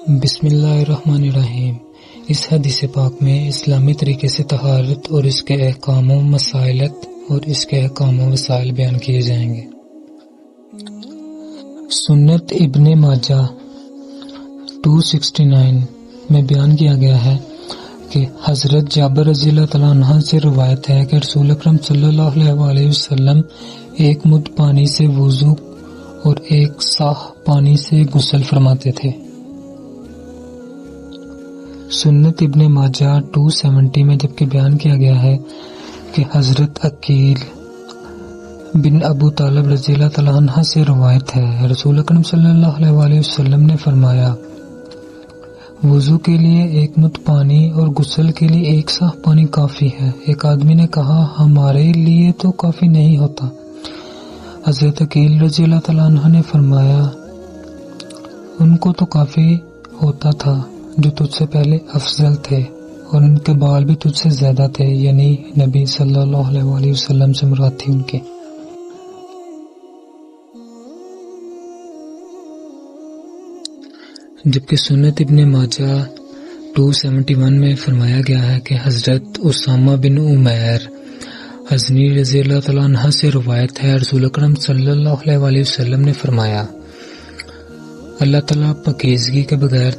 بسم اللہ الرحمن الرحیم۔ اس حدیث پاک میں اسلامی طریقے سے طہارت اور اس کے احکام و مسائل بیان کیے جائیں گے۔ سنت ابن ماجہ 269 میں بیان کیا گیا ہے کہ حضرت جابر رضی اللہ تعالیٰ عنہ سے روایت ہے کہ رسول اکرم صلی اللہ علیہ وسلم ایک مد پانی سے وضو اور ایک صاح پانی سے غسل فرماتے تھے۔ سنت ابن ماجہ 270 میں جبکہ بیان کیا گیا ہے کہ حضرت عقیل بن ابو طالب رضی اللہ تعالیٰ عنہ سے روایت ہے رسول اکرم صلی اللہ علیہ وسلم نے فرمایا وضو کے لیے ایک مد پانی اور غسل کے لیے ایک صاح پانی کافی ہے۔ ایک آدمی نے کہا ہمارے لیے تو کافی نہیں ہوتا۔ حضرت عقیل رضی اللہ تعالیٰ عنہ نے فرمایا ان کو تو کافی ہوتا تھا جو تجھ سے پہلے افضل تھے اور ان کے بال بھی تجھ سے زیادہ تھے، یعنی نبی صلی اللہ علیہ وسلم سے مراد تھی ان کے۔ جبکہ سنت ابن ماجہ 271 میں فرمایا گیا ہے کہ حضرت اسامہ بن عمیر حزنی رضی اللہ تعالیٰ عنہ سے روایت ہے رسول اکرم صلی اللہ علیہ وسلم نے فرمایا اللہ تعالیٰ پاکیزگی کے بغیر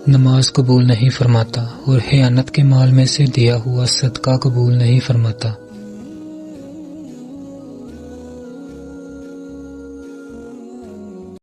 نماز قبول نہیں فرماتا اور خیانت کے مال میں سے دیا ہوا صدقہ قبول نہیں فرماتا۔